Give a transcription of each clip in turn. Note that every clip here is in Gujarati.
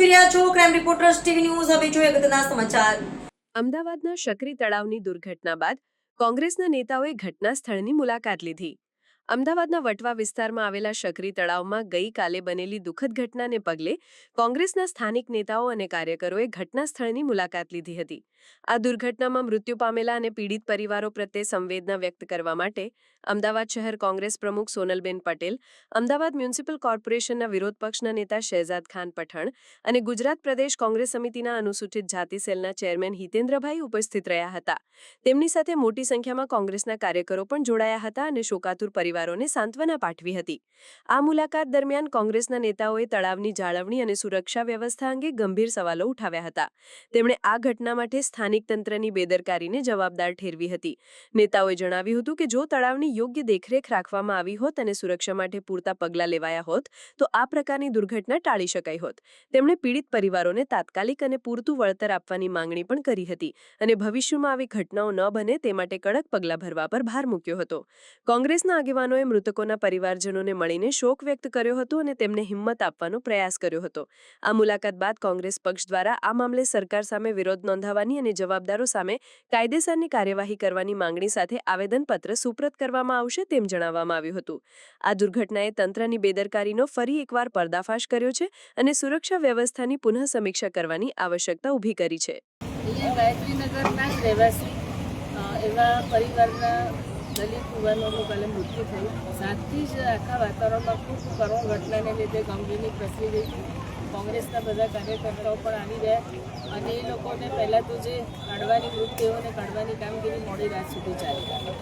જોઈ રહ્યા છો ક્રાઇમ રિપોર્ટર્સ ટીવી ન્યૂઝ. હવે જોઈએ અગત્યના સમાચાર. અમદાવાદના શકરી તળાવની દુર્ઘટના બાદ કોંગ્રેસના નેતાઓએ ઘટના સ્થળની મુલાકાત લીધી. અમદાવાદના વટવા વિસ્તારમાં આવેલા શકરી તળાવમાં ગઈકાલે બનેલી દુઃખદ ઘટનાને પગલે કોંગ્રેસના સ્થાનિક નેતાઓ અને કાર્યકરોએ ઘટના સ્થળની મુલાકાત લીધી હતી. આ દુર્ઘટનામાં મૃત્યુ પામેલા અને પીડિત પરિવારો પ્રત્યે સંવેદના વ્યક્ત કરવા માટે અમદાવાદ શહેર કોંગ્રેસ પ્રમુખ સોનલબેન પટેલ, અમદાવાદ મ્યુનિસિપલ કોર્પોરેશનના વિરોધ પક્ષના નેતા શહેજાદ ખાન પઠાણ અને ગુજરાત પ્રદેશ કોંગ્રેસ સમિતિના અનુસૂચિત જાતિ સેલના ચેરમેન હિતેન્દ્રભાઈ ઉપસ્થિત રહ્યા હતા. તેમની સાથે મોટી સંખ્યામાં કોંગ્રેસના કાર્યકરો પણ જોડાયા હતા અને શોકાતુર પરિવારોને સાંત્વના પાઠવી હતી. આ મુલાકાત દરમિયાન કોંગ્રેસના નેતાઓએ તળાવની જાળવણી અને સુરક્ષા વ્યવસ્થા અંગે ગંભીર સવાલો ઉઠાવ્યા હતા. તેમણે આ ઘટના માટે સ્થાનિક તંત્રની બેદરકારીને જવાબદાર ઠેરવી હતી. નેતાઓએ જણાવ્યું હતું કે જો તળાવની યોગ્ય દેખરેખ રાખવામાં આવી હોત અને સુરક્ષા માટે પૂરતા પગલાં લેવાયા હોત તો આ પ્રકારની દુર્ઘટના ટાળી શકાઈ હોત. તેમણે પીડિત પરિવારોને તાત્કાલિક અને પૂરતું વળતર આપવાની માંગણી પણ કરી હતી અને ભવિષ્યમાં આવી ઘટનાઓ ન બને તે માટે કડક પગલાં ભરવા પર ભાર મૂક્યો હતો. કોંગ્રેસના આગેવાનોએ મૃતકોના પરિવારજનોને મળીને શોક વ્યક્ત કર્યો હતો અને તેમને હિંમત આપવાનો પ્રયાસ કર્યો હતો. આ મુલાકાત બાદ કોંગ્રેસ પક્ષ દ્વારા આ મામલે સરકાર સામે વિરોધ નોંધાવવાની અને જવાબદારો સામે કાયદેસરની કાર્યવાહી કરવાની માંગણી સાથે આવેદનપત્ર સુપ્રત કરવામાં આવશે તેમ જણાવવામાં આવ્યું હતું. આ દુર્ઘટનાએ તંત્રની બેદરકારીનો ફરી એકવાર પર્દાફાશ કર્યો છે અને સુરક્ષા વ્યવસ્થાની પુનઃ સમીક્ષા કરવાની આવશ્યકતા ઊભી કરી છે. ગાયત્રીનગરના જ રહેવાસી એવા પરિવારના દલિત યુવાનોનું કાલે મૃત્યુ થયું. સાતથી જ આખા વાતાવરણમાં ખૂબ કરુણ ઘટનાને લીધે ગમગીની પ્રસરી ગઈ. કોંગ્રેસના બધા કાર્યકર્તાઓ પણ આવી ગયા અને એ લોકોને પહેલાં તો જે કાઢવાની મૃતદેહોને કાઢવાની કામગીરી મોડી રાત સુધી ચાલી.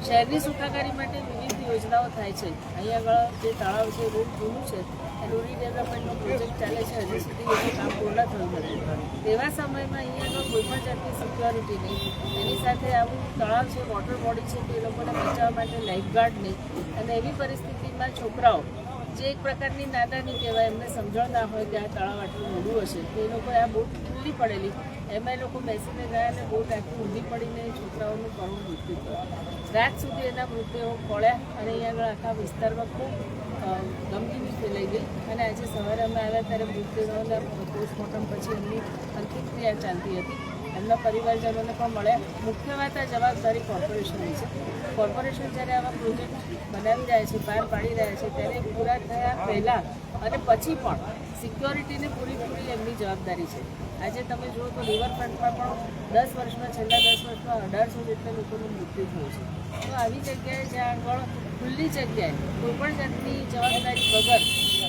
શહેરની સુખાકારી માટે વિવિધ યોજનાઓ થાય છે. અહીંયા આગળ જે તળાવ છે રોડ જૂનું છે એનું રીડેવલપમેન્ટનો પ્રોજેક્ટ ચાલે છે. હજી સુધી એનું કામ પૂર્ણ થયું નથી. તેવા સમયમાં અહીંયા આગળ કોઈપણ જાતની સિક્યોરિટી નહીં, એની સાથે આવું તળાવ છે, વોટર બોડી છે કે એ લોકોને બચાવવા માટે લાઇફગાર્ડ નહીં અને એવી પરિસ્થિતિમાં છોકરાઓ જે એક પ્રકારની નાદાની કહેવાય, એમને સમજણ ના હોય કે આ તળાવ આટલું ઊંડું હશે તો એ લોકોએ આ બોટ ખુલ્લી પડેલી એમાં એ લોકો બેસીને ગયા અને બોટ આટલી ઊંધી પડીને છોકરાઓનું કરુણ મૃત્યુ થયું. રાત સુધી એના મૃતદેહો પડ્યા અને અહીંયા આગળ આખા વિસ્તારમાં ખૂબ ગમગીની ફેલાઈ ગઈ અને આજે સવારે અમે આવ્યા ત્યારે મૃતદેહોના પોસ્ટમોર્ટમ પછી એમની અંતિમક્રિયા ચાલતી હતી. એમના પરિવારજનોને પણ મળ્યા. મુખ્ય વાત આ જવાબદારી કોર્પોરેશનની છે. કોર્પોરેશન જ્યારે આવા પ્રોજેક્ટ બનાવી રહ્યા છે, બહાર પાડી રહ્યા છે ત્યારે પૂરા થયા પહેલાં અને પછી પણ સિક્યોરિટીને પૂરેપૂરી એમની જવાબદારી છે. આજે તમે જુઓ તો રિવરફ્રન્ટમાં પણ 10 વર્ષમાં છેલ્લા 10 વર્ષમાં 1800 જેટલા લોકોનું મૃત્યુ થયું છે. તો આવી જગ્યાએ જ્યાં આગળ ખુલ્લી જગ્યાએ કોઈપણ જાતની જવાબદારી વગર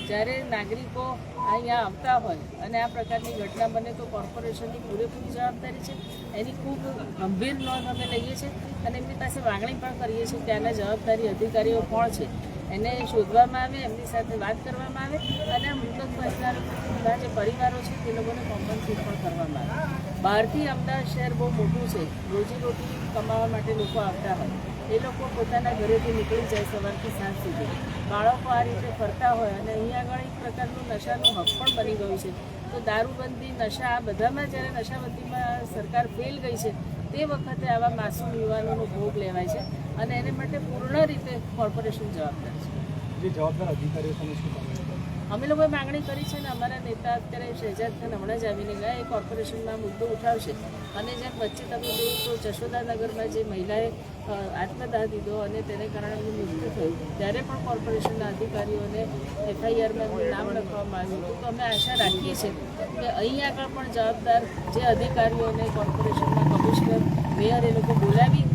જ્યારે નાગરિકો અહીંયા આવતા હોય અને આ પ્રકારની ઘટના બને તો કોર્પોરેશનની પૂરેપૂરી જવાબદારી છે. એની ખૂબ ગંભીર નોંધ અમે લઈએ છીએ અને એમની પાસે માગણી પણ કરીએ છીએ કે આના જવાબદારી અધિકારીઓ કોણ છે એને શોધવામાં આવે, એમની સાથે વાત કરવામાં આવે અને મૃતક બચનારના જે પરિવારો છે તે લોકોને કોમ્પન્સેટ પણ કરવામાં આવે. બહારથી અમદાવાદ શહેર બહુ મોટું છે, રોજીરોટી કમાવા માટે લોકો આવતા હોય, એ લોકો પોતાના ઘરેથી નીકળી જાય સવારથી સાંજ સુધી. બાળકો આ રીતે ફરતા હોય અને અહીંયા આગળ એક પ્રકારનું નશાનું હબ પણ બની ગયું છે. તો દારૂબંધી, નશા આ બધામાં જ્યારે નશાબંધીમાં સરકાર ફેલ ગઈ છે તે વખતે આવા માસૂમ યુવાનોનો ભોગ લેવાય છે અને એને માટે પૂર્ણ રીતે કોર્પોરેશન જવાબદાર છે. જે જવાબદાર અધિકારીઓ તમે શું કરો? અમે લોકોએ માગણી કરી છે ને અમારા નેતા અત્યારે શહેજાદ ખાન હમણાં જ આવીને ગયા, એ કોર્પોરેશનમાં મુદ્દો ઉઠાવશે અને જેમ વચ્ચે તમે જોયું તો જશોદાનગરમાં જે મહિલાએ આત્મદાહ દીધો અને તેને કારણે એમનું મૃત્યુ થયું ત્યારે પણ કોર્પોરેશનના અધિકારીઓને FIRમાં એમનું નામ લખવામાં આવ્યું હતું. તો અમે આશા રાખીએ છીએ કે અહીં આગળ પણ જવાબદાર જે અધિકારીઓને કોર્પોરેશનના કમિશનર, મેયર એ લોકો બોલાવી